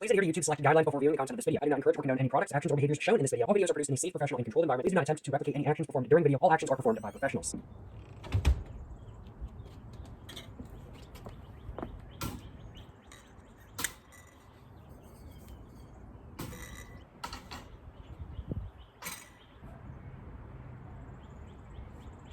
Please adhere to YouTube's selected guidelines before viewing the content of this video. I do not encourage or condone any products, actions, or behaviors shown in this video. All videos are produced in a safe, professional, and controlled environment. Please do not attempt to replicate any actions performed during the video. All actions are performed by professionals.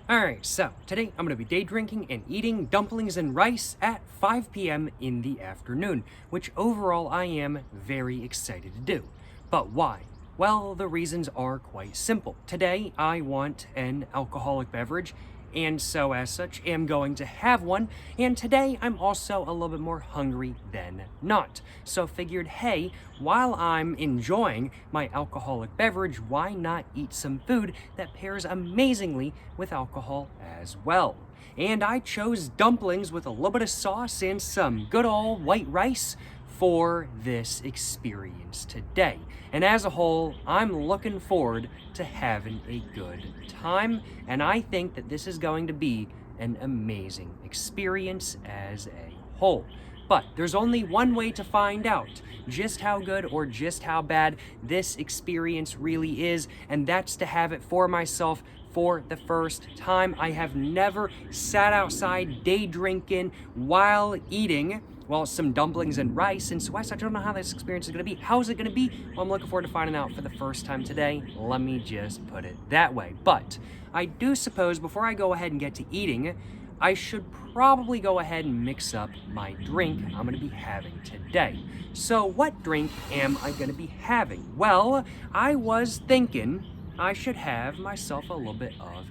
Alright, so today I'm going to be day drinking and eating dumplings and rice at 5 p.m. in the afternoon, which overall I am very excited to do. But why? Well, the reasons are quite simple. Today I want an alcoholic beverage, and so as such am going to have one, and today I'm also a little bit more hungry than not. So figured, hey, while I'm enjoying my alcoholic beverage, why not eat some food that pairs amazingly with alcohol as well? And I chose dumplings with a little bit of sauce and some good old white rice for this experience today. And as a whole, I'm looking forward to having a good time, and I think that this is going to be an amazing experience as a whole. But there's only one way to find out just how good or just how bad this experience really is, and that's to have it for myself for the first time. I have never sat outside day drinking while eating, well, some dumplings and rice, and so I don't know how this experience is going to be. How's it going to be? Well, I'm looking forward to finding out for the first time today. Let me just put it that way. But I do suppose before I go ahead and get to eating, I should probably go ahead and mix up my drink I'm going to be having today. So what drink am I going to be having? Well, I was thinking I should have myself a little bit of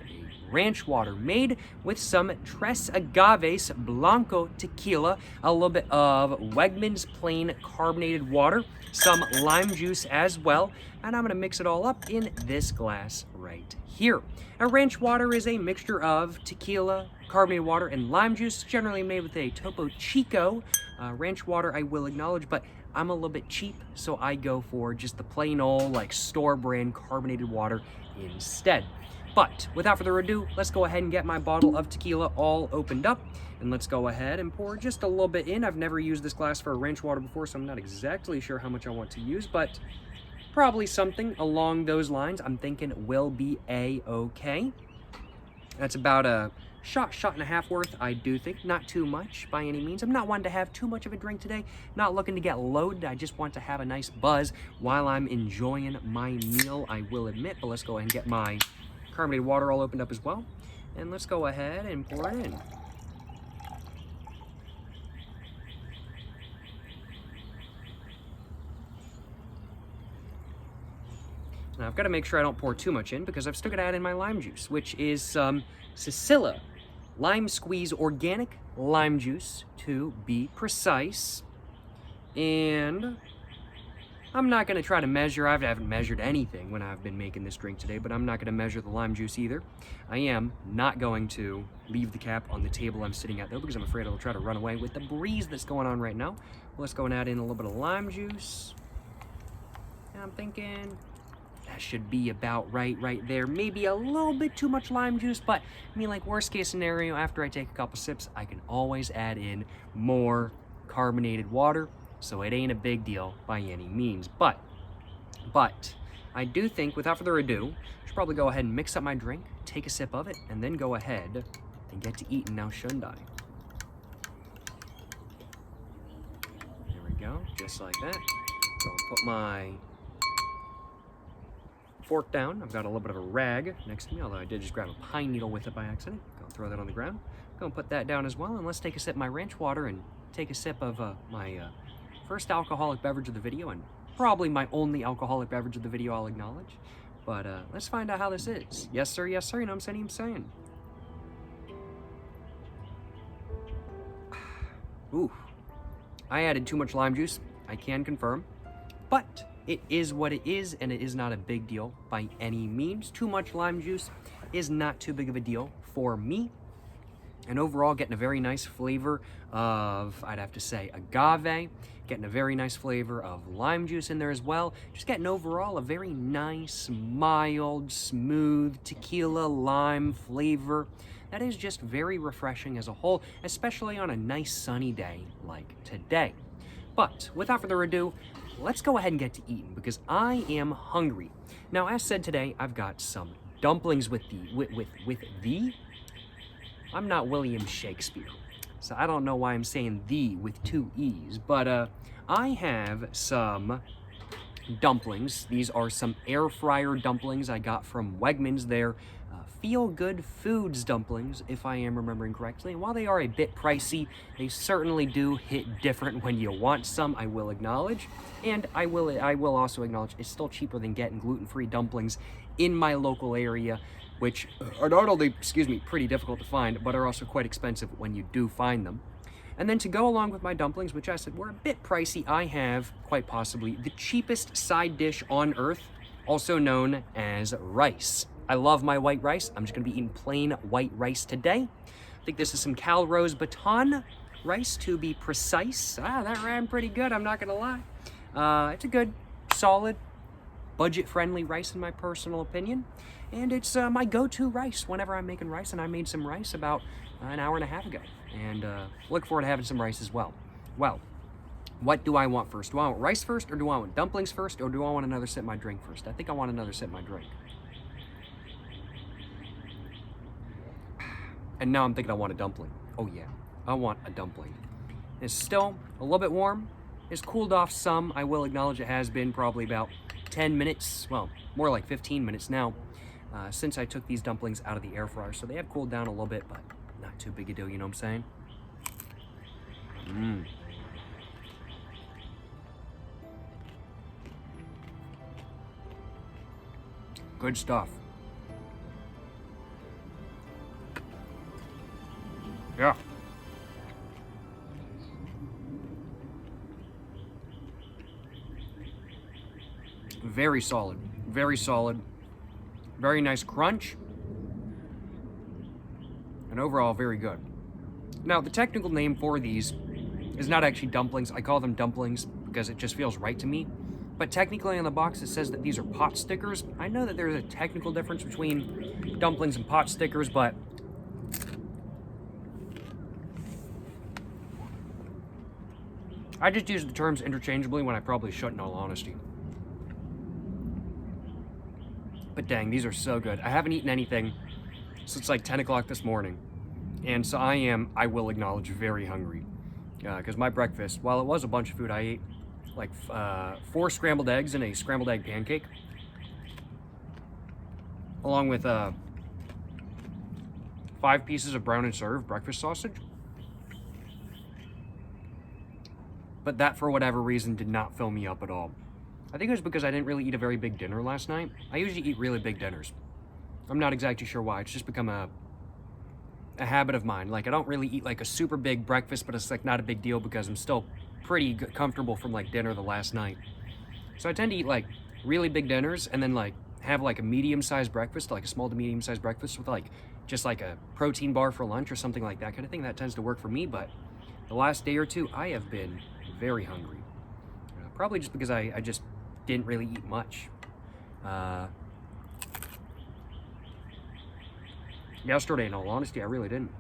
ranch water made with some Tres Agaves Blanco tequila, a little bit of Wegmans plain carbonated water, some lime juice as well, and I'm going to mix it all up in this glass right here. A ranch water is a mixture of tequila, carbonated water, and lime juice, generally made with a Topo Chico. Ranch water, I will acknowledge, but I'm a little bit cheap, so I go for just the plain old, like, store brand carbonated water instead. But without further ado, let's go ahead and get my bottle of tequila all opened up, and let's go ahead and pour just a little bit in. I've never used this glass for ranch water before, so I'm not exactly sure how much I want to use, but probably something along those lines I'm thinking will be a-okay. That's about a shot and a half worth, I do think. Not too much by any means. I'm not wanting to have too much of a drink today. Not looking to get loaded. I just want to have a nice buzz while I'm enjoying my meal, I will admit. But let's go ahead and get my carbonated water all opened up as well, and let's go ahead and pour it in. Now I've got to make sure I don't pour too much in because I've still got to add in my lime juice, which is some Sicilla Lime Squeeze organic lime juice to be precise. And I'm not going to try to measure. I haven't measured anything when I've been making this drink today, but I'm not going to measure the lime juice either. I am not going to leave the cap on the table I'm sitting at, though, because I'm afraid it'll try to run away with the breeze that's going on right now. Well, let's go and add in a little bit of lime juice. And I'm thinking that should be about right there. Maybe a little bit too much lime juice, but I mean, like, worst case scenario, after I take a couple sips, I can always add in more carbonated water. So it ain't a big deal by any means, but I do think, without further ado, I should probably go ahead and mix up my drink, take a sip of it, and then go ahead and get to eating now, shouldn't I? There we go, just like that. So I'll put my fork down. I've got a little bit of a rag next to me, although I did just grab a pine needle with it by accident. Go throw that on the ground. Go and put that down as well, and let's take a sip of my ranch water and take a sip of my first alcoholic beverage of the video, and probably my only alcoholic beverage of the video, I'll acknowledge. But let's find out how this is. Yes, sir, you know what I'm saying? Ooh, I added too much lime juice, I can confirm. But it is what it is, and it is not a big deal by any means. Too much lime juice is not too big of a deal for me. And overall, getting a very nice flavor of, I'd have to say, agave. Getting a very nice flavor of lime juice in there as well. Just getting overall a very nice, mild, smooth tequila lime flavor that is just very refreshing as a whole, especially on a nice sunny day like today. But without further ado, let's go ahead and get to eating because I am hungry. Now, as said today, I've got some dumplings with the. I'm not William Shakespeare, so I don't know why I'm saying the with two E's, but I have some dumplings. These are some air fryer dumplings I got from Wegmans. They're Feel Good Foods dumplings, if I am remembering correctly. And while they are a bit pricey, they certainly do hit different when you want some, I will acknowledge. And I will also acknowledge it's still cheaper than getting gluten-free dumplings in my local area, which are not only, pretty difficult to find, but are also quite expensive when you do find them. And then to go along with my dumplings, which I said were a bit pricey, I have, quite possibly, the cheapest side dish on earth, also known as rice. I love my white rice. I'm just gonna be eating plain white rice today. I think this is some Calrose Baton rice, to be precise. That ran pretty good, I'm not gonna lie. It's a good, solid, budget-friendly rice in my personal opinion. And it's my go-to rice whenever I'm making rice, and I made some rice about an hour and a half ago. And look forward to having some rice as well. Well, what do I want first? Do I want rice first, or do I want dumplings first, or do I want another sip of my drink first? I think I want another sip of my drink. And now I'm thinking I want a dumpling. Oh yeah, I want a dumpling. It's still a little bit warm. It's cooled off some. I will acknowledge it has been probably about 10 minutes, well, more like 15 minutes now, since I took these dumplings out of the air fryer. So they have cooled down a little bit, but not too big a deal, you know what I'm saying? Good stuff. Yeah. Very solid. Very solid. Very nice crunch. And overall, very good. Now, the technical name for these is not actually dumplings. I call them dumplings because it just feels right to me. But technically on the box, it says that these are pot stickers. I know that there's a technical difference between dumplings and pot stickers, but I just use the terms interchangeably when I probably shouldn't, in all honesty. But dang, these are so good. I haven't eaten anything since like 10 o'clock this morning. And so I will acknowledge, very hungry. Because my breakfast, while it was a bunch of food, I ate like 4 scrambled eggs and a scrambled egg pancake. Along with 5 pieces of brown and serve breakfast sausage. But that, for whatever reason, did not fill me up at all. I think it was because I didn't really eat a very big dinner last night. I usually eat really big dinners. I'm not exactly sure why. It's just become a habit of mine. Like, I don't really eat like a super big breakfast, but it's like not a big deal because I'm still pretty comfortable from like dinner the last night. So I tend to eat like really big dinners and then like have like a medium-sized breakfast, like a small to medium-sized breakfast with like just like a protein bar for lunch or something like that kind of thing. That tends to work for me, but the last day or two, I have been very hungry. Probably just because I just didn't really eat much. Yesterday, in all honesty, I really didn't.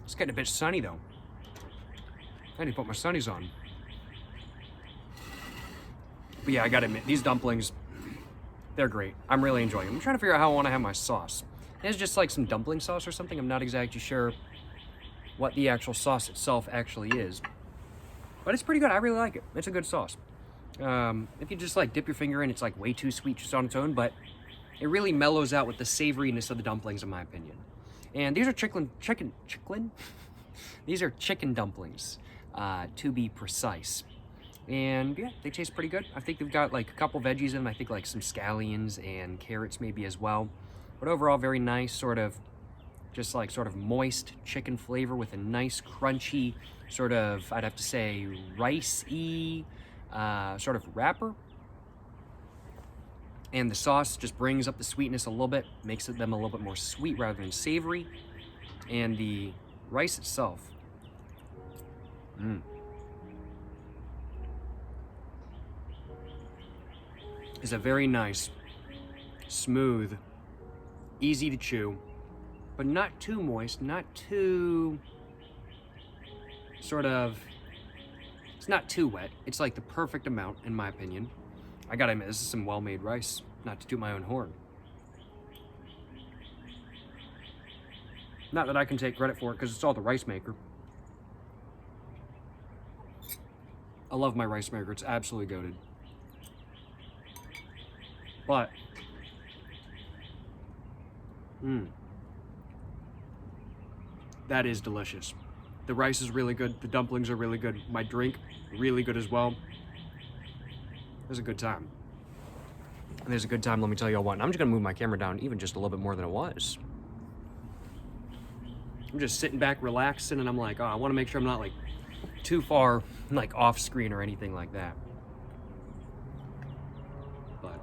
It's getting a bit sunny though. I need to put my sunnies on. But yeah, I gotta admit, these dumplings, they're great. I'm really enjoying them. I'm trying to figure out how I want to have my sauce. It's just like some dumpling sauce or something. I'm not exactly sure what the actual sauce itself actually is. But it's pretty good. I really like it. It's a good sauce. If you just like dip your finger in, it's like way too sweet just on its own, but it really mellows out with the savoriness of the dumplings, in my opinion. And these are chicken? These are chicken dumplings, to be precise. And yeah, they taste pretty good. I think they've got like a couple veggies in them. I think like some scallions and carrots maybe as well. But overall, very nice, sort of moist chicken flavor with a nice crunchy sort of, I'd have to say, rice-y sort of wrapper. And the sauce just brings up the sweetness a little bit, makes them a little bit more sweet rather than savory. And the rice itself, is a very nice, smooth, easy to chew, but not too moist, not too sort of, it's not too wet. It's like the perfect amount, in my opinion. I gotta admit, this is some well-made rice, not to toot my own horn. Not that I can take credit for it, because it's all the rice maker. I love my rice maker, it's absolutely goated. But, that is delicious. The rice is really good, the dumplings are really good, my drink, really good as well. It was a good time. And there's a good time, let me tell you all what. And I'm just gonna move my camera down even just a little bit more than it was. I'm just sitting back, relaxing, and I'm like, oh, I wanna make sure I'm not like too far, like off screen or anything like that. But,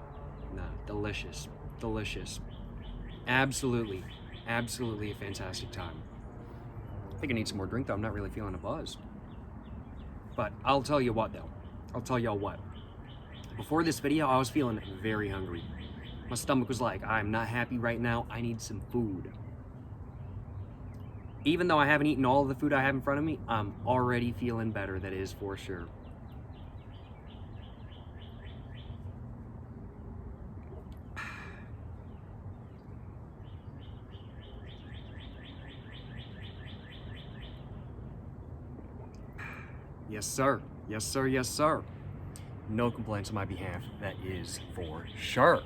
nah, delicious, delicious. Absolutely, absolutely a fantastic time. I think I need some more drink though, I'm not really feeling a buzz. But I'll tell you what though, I'll tell y'all what. Before this video, I was feeling very hungry. My stomach was like, I'm not happy right now, I need some food. Even though I haven't eaten all of the food I have in front of me, I'm already feeling better, that is for sure. Yes, sir. Yes, sir. Yes, sir. No complaints on my behalf. That is for sure.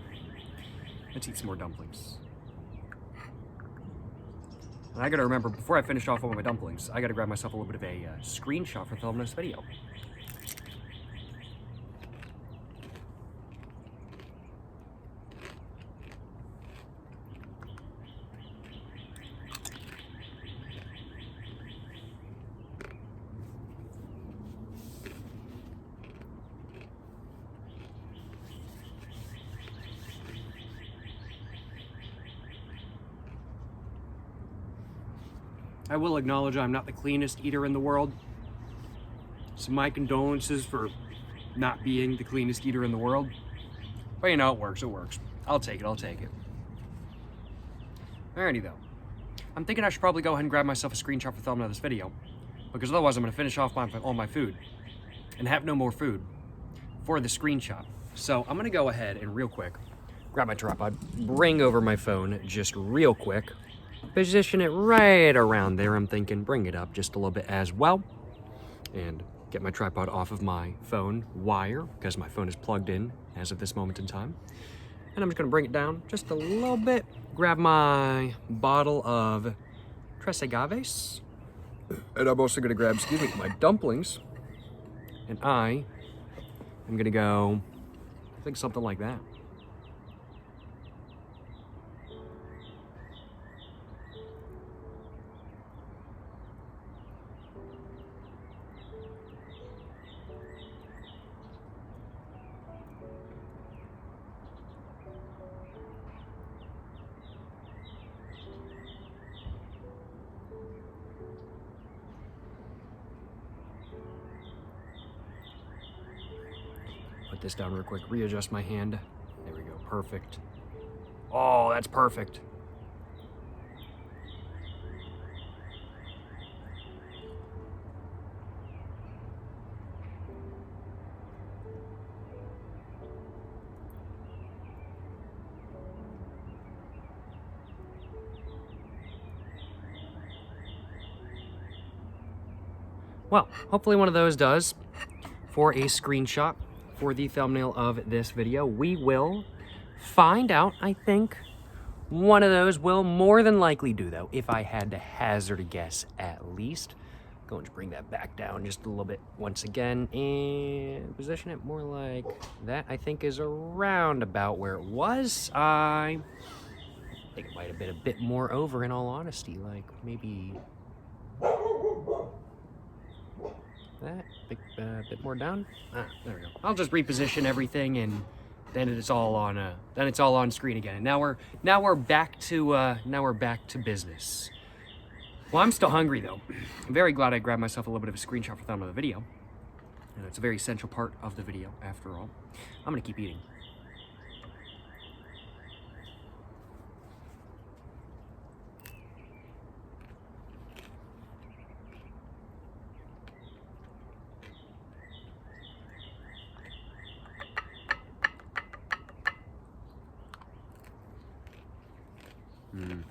Let's eat some more dumplings. And I gotta remember, before I finish off all my dumplings, I gotta grab myself a little bit of a screenshot for filming this video. I will acknowledge I'm not the cleanest eater in the world. So my condolences for not being the cleanest eater in the world. But you know, it works, it works. I'll take it, I'll take it. Alrighty though. I'm thinking I should probably go ahead and grab myself a screenshot for thumbnail of this video. Because otherwise I'm gonna finish off all my food. And have no more food for the screenshot. So I'm gonna go ahead and real quick, grab my tripod, bring over my phone just real quick. Position it right around there. I'm thinking bring it up just a little bit as well. And get my tripod off of my phone wire because my phone is plugged in as of this moment in time. And I'm just gonna bring it down just a little bit. Grab my bottle of Tres Agaves. And I'm also gonna grab, excuse me, my dumplings. And I am gonna go, I think something like that. Put this down real quick, readjust my hand. There we go, perfect. Oh, that's perfect. Well, hopefully one of those does for a screenshot for the thumbnail of this video. We will find out. I think one of those will more than likely do, though, if I had to hazard a guess at least. Going to bring that back down just a little bit once again and position it more like that. I think is around about where it was. I think it might have been a bit more over, in all honesty, like maybe that, a bit more down. There we go. I'll just reposition everything, and then it's all on screen again. And now we're back to business. Well, I'm still hungry though. I'm very glad I grabbed myself a little bit of a screenshot for thumbnail of the video. And it's a very essential part of the video, after all. I'm gonna keep eating. Mm.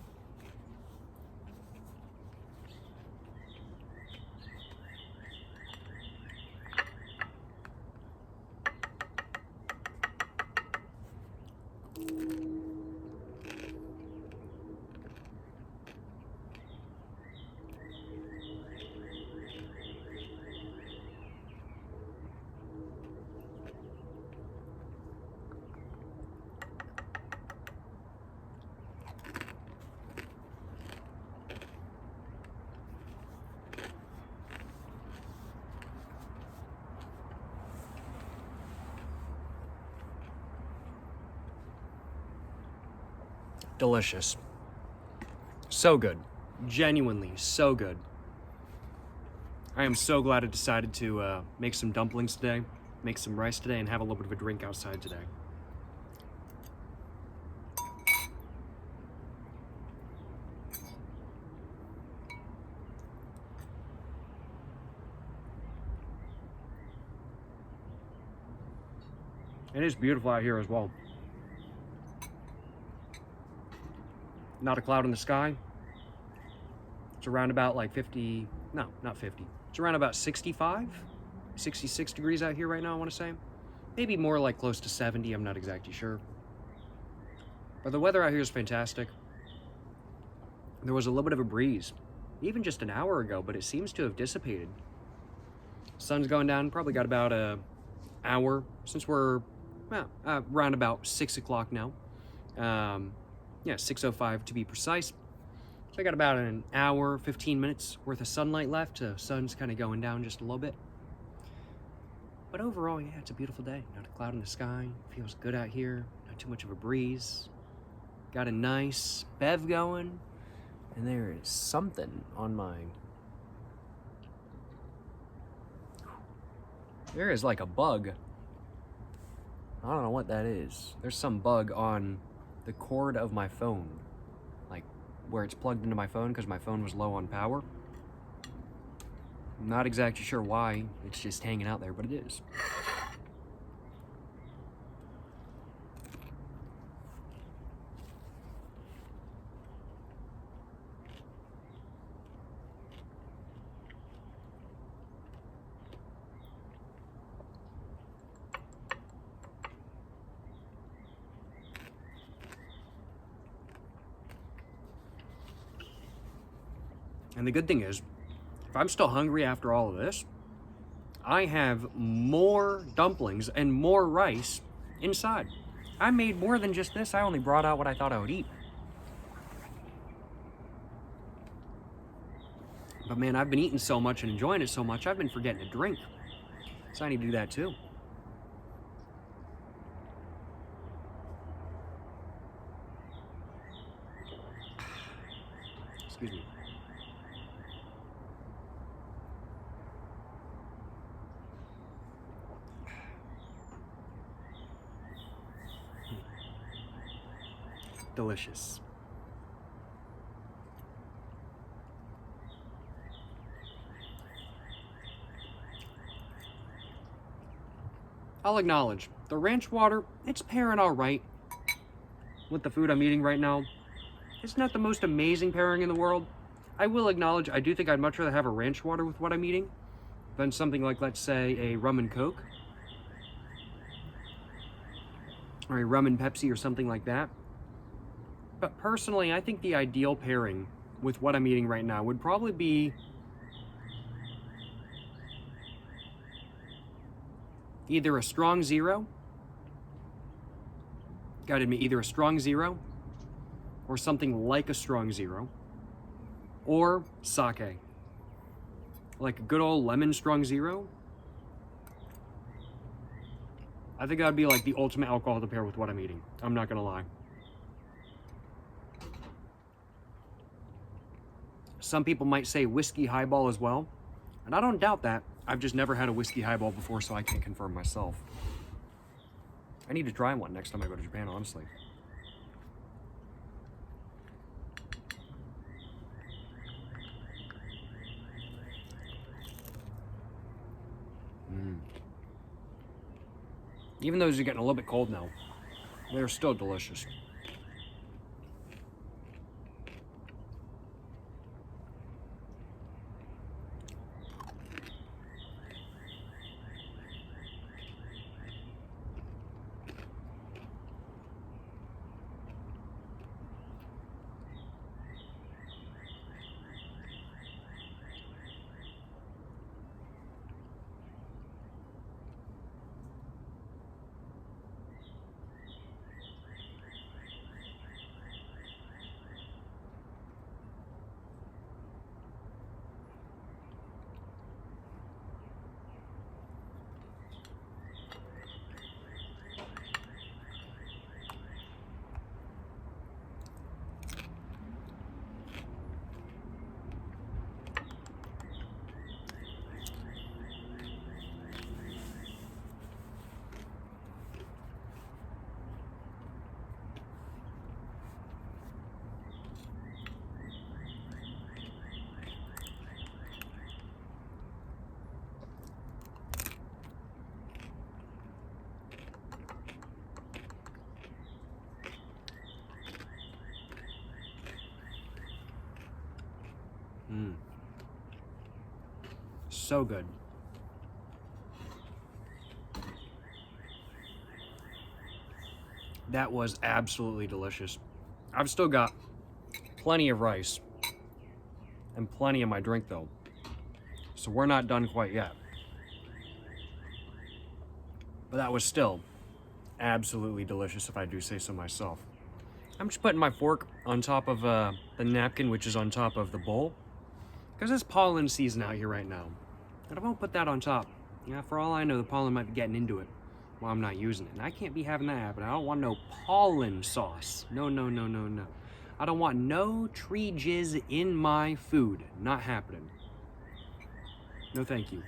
Delicious. So good. Genuinely so good. I am so glad I decided to make some dumplings today, make some rice today, and have a little bit of a drink outside today. It is beautiful out here as well. Not a cloud in the sky. It's around about like 50, no, not 50. It's around about 65, 66 degrees out here right now, I want to say. Maybe more like close to 70, I'm not exactly sure. But the weather out here is fantastic. There was a little bit of a breeze, even just an hour ago, but it seems to have dissipated. Sun's going down, probably got about an hour since we're around about 6 o'clock now. Yeah, 6:05 to be precise. So I got about an hour, 15 minutes worth of sunlight left. The sun's kind of going down just a little bit. But overall, yeah, it's a beautiful day. Not a cloud in the sky. Feels good out here. Not too much of a breeze. Got a nice bev going. And there is something on my... There is like a bug. I don't know what that is. There's some bug on the cord of my phone. Like where it's plugged into my phone because my phone was low on power. I'm not exactly sure why. It's just hanging out there, but it is. And the good thing is, if I'm still hungry after all of this, I have more dumplings and more rice inside. I made more than just this. I only brought out what I thought I would eat. But man, I've been eating so much and enjoying it so much, I've been forgetting to drink. So I need to do that too. Excuse me. Delicious. I'll acknowledge, the ranch water, it's pairing all right with the food I'm eating right now. It's not the most amazing pairing in the world. I will acknowledge, I do think I'd much rather have a ranch water with what I'm eating than something like, let's say, a rum and Coke. Or a rum and Pepsi or something like that. But personally, I think the ideal pairing with what I'm eating right now would probably be either a strong zero, gotta admit, either a strong zero or something like a strong zero, or sake. Like a good old lemon strong zero. I think that would be like the ultimate alcohol to pair with what I'm eating. I'm not gonna lie. Some people might say whiskey highball as well, and I don't doubt that. I've just never had a whiskey highball before, so I can't confirm myself. I need to try one next time I go to Japan, honestly. Even though these are getting a little bit cold now, they're still delicious. So good. That was absolutely delicious. I've still got plenty of rice and plenty of my drink though. So we're not done quite yet. But that was still absolutely delicious, if I do say so myself. I'm just putting my fork on top of the napkin, which is on top of the bowl, because it's pollen season out here right now. And I won't put that on top. Yeah, for all I know, the pollen might be getting into it while I'm not using it. And I can't be having that happen. I don't want no pollen sauce. No, no, no, no, no. I don't want no tree jizz in my food. Not happening. No, thank you.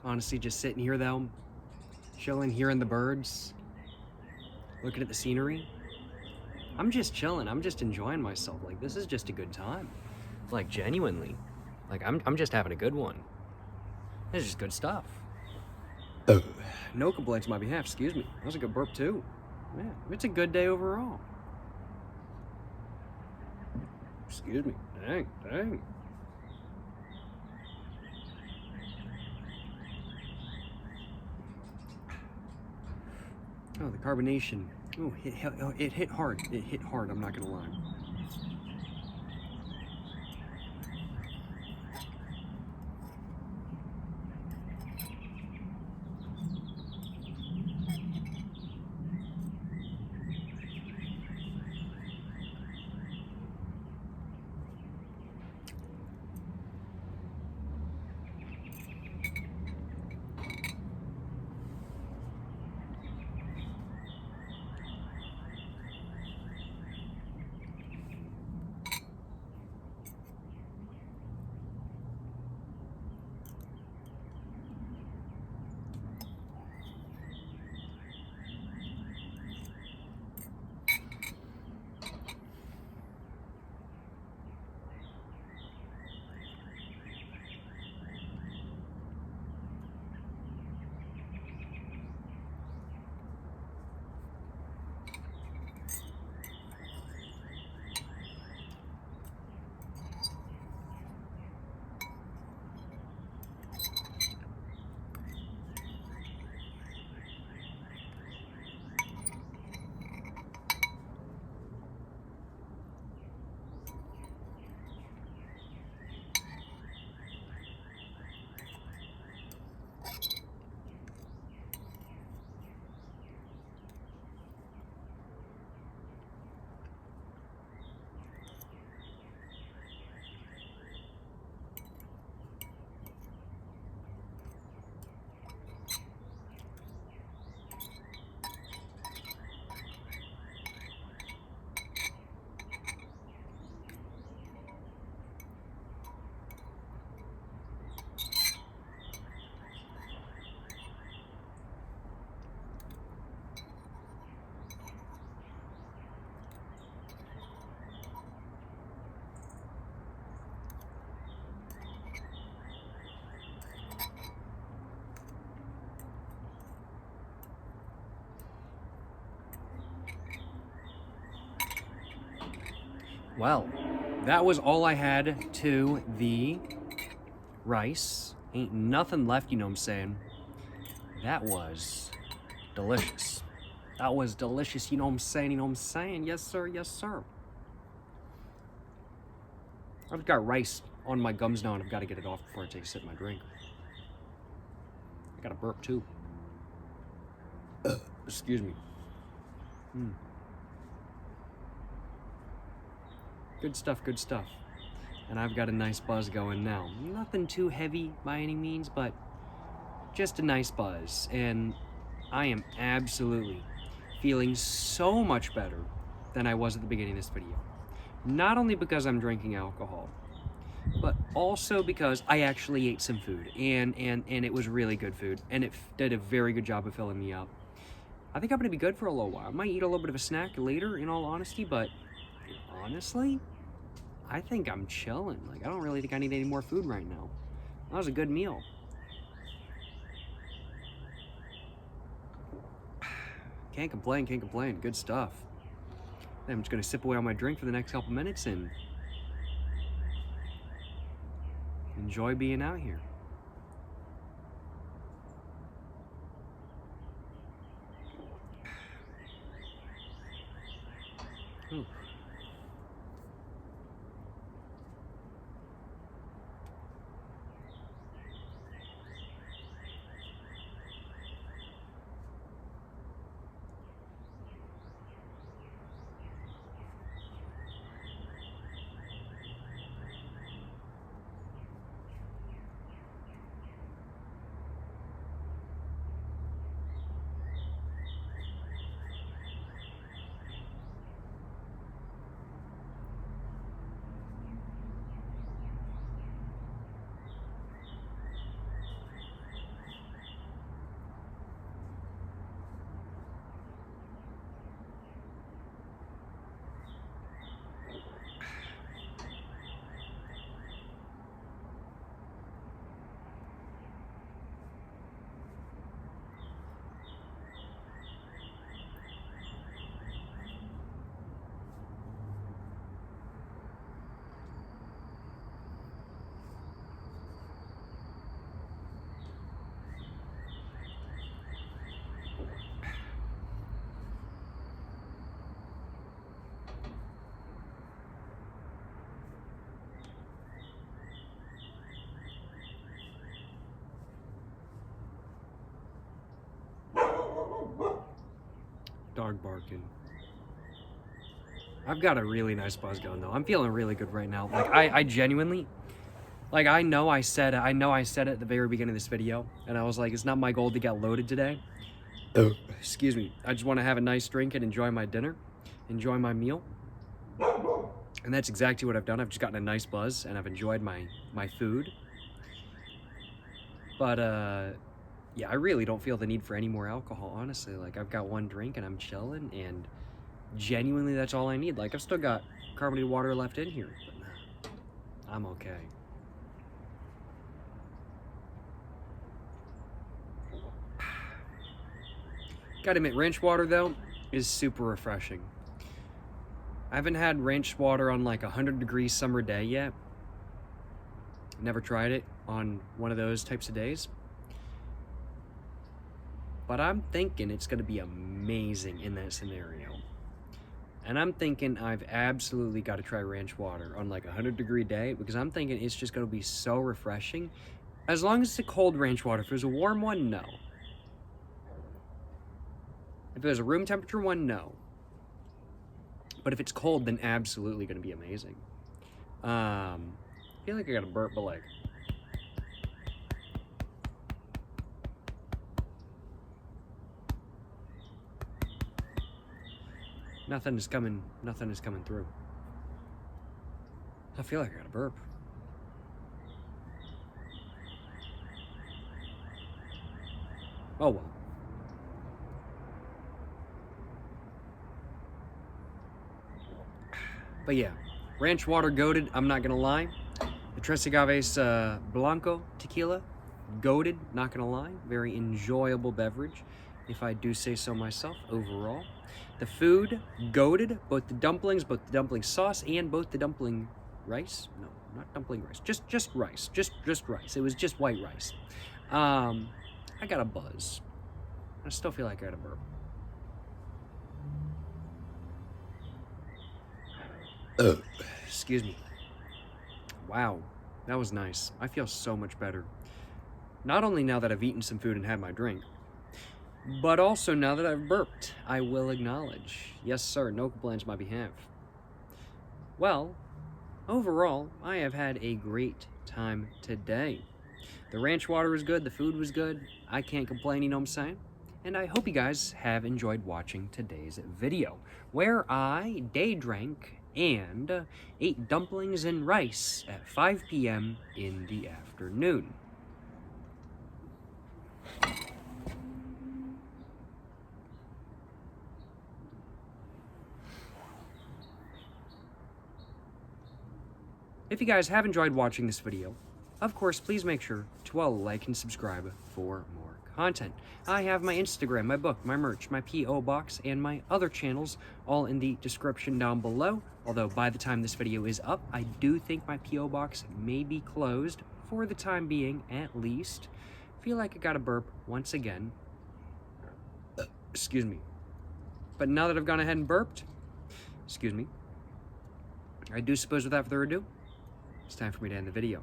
Honestly, just sitting here though, chilling, hearing the birds, looking at the scenery. I'm just chilling. I'm just enjoying myself. Like, this is just a good time. Like, genuinely. Like, I'm just having a good one. This is just good stuff. No complaints on my behalf, excuse me. That was a good burp too. Man, it's a good day overall. Excuse me. Dang, dang. Oh, the carbonation. Oh, it hit hard. It hit hard, I'm not gonna lie. Well, that was all I had to the rice. Ain't nothing left, you know what I'm saying? That was delicious. That was delicious, you know what I'm saying? You know what I'm saying? Yes, sir. Yes, sir. I've got rice on my gums now, and I've got to get it off before I take a sip of my drink. I got a burp too. Excuse me. Good stuff, good stuff. And I've got a nice buzz going now. Nothing too heavy by any means, but just a nice buzz. And I am absolutely feeling so much better than I was at the beginning of this video. Not only because I'm drinking alcohol, but also because I actually ate some food, and it was really good food, and it did a very good job of filling me up. I think I'm gonna be good for a little while. I might eat a little bit of a snack later, in all honesty, but honestly, I think I'm chilling. Like, I don't really think I need any more food right now. That was a good meal. Can't complain, can't complain. Good stuff. I'm just gonna sip away on my drink for the next couple minutes and enjoy being out here. Ooh. Dog barking. I've got a really nice buzz going though. I'm feeling really good right now. Like I genuinely, like I know I said it at the very beginning of this video, and I was like, it's not my goal to get loaded today. Excuse me. I just want to have a nice drink and enjoy my dinner, enjoy my meal. And that's exactly what I've done. I've just gotten a nice buzz and I've enjoyed my food. But yeah, I really don't feel the need for any more alcohol, honestly. Like, I've got one drink and I'm chilling, and genuinely that's all I need. Like, I've still got carbonated water left in here, but nah, I'm okay. Gotta admit, ranch water though is super refreshing. I haven't had ranch water on like a 100-degree summer day yet. Never tried it on one of those types of days. But I'm thinking it's gonna be amazing in that scenario. And I'm thinking I've absolutely got to try ranch water on like a 100-degree day, because I'm thinking it's just gonna be so refreshing. As long as it's a cold ranch water. If it was a warm one, no. If it was a room temperature one, no. But if it's cold, then absolutely gonna be amazing. I feel like I got a burp, but like, nothing is coming through. I feel like I got a burp. Oh well. But yeah, ranch water goated, I'm not gonna lie. The Tres Agaves Blanco tequila, goated, not gonna lie. Very enjoyable beverage, if I do say so myself, overall. The food, goated, both the dumpling sauce and both the dumpling rice. No, not dumpling rice, just rice, just rice. It was just white rice. I got a buzz. I still feel like I got a burp. Excuse me. Wow, That was nice. I feel so much better. Not only now that I've eaten some food and had my drink, but also now that I've burped. I will acknowledge. Yes, sir, no complaints on my behalf. Well, overall, I have had a great time today. The ranch water was good, the food was good. I can't complain, you know what I'm saying? And I hope you guys have enjoyed watching today's video, where I day drank and ate dumplings and rice at 5 p.m. in the afternoon. If you guys have enjoyed watching this video, of course, please make sure to all like and subscribe for more content. I have my Instagram, my book, my merch, my P.O. box, and my other channels all in the description down below. Although by the time this video is up, I do think my P.O. box may be closed for the time being, at least. Feel like I got a burp once again. Excuse me. But now that I've gone ahead and burped, excuse me, I do suppose without further ado, it's time for me to end the video.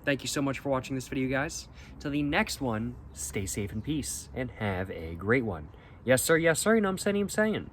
Thank you so much for watching this video, guys. Till the next one, stay safe in peace and have a great one. Yes, sir, you know what I'm saying?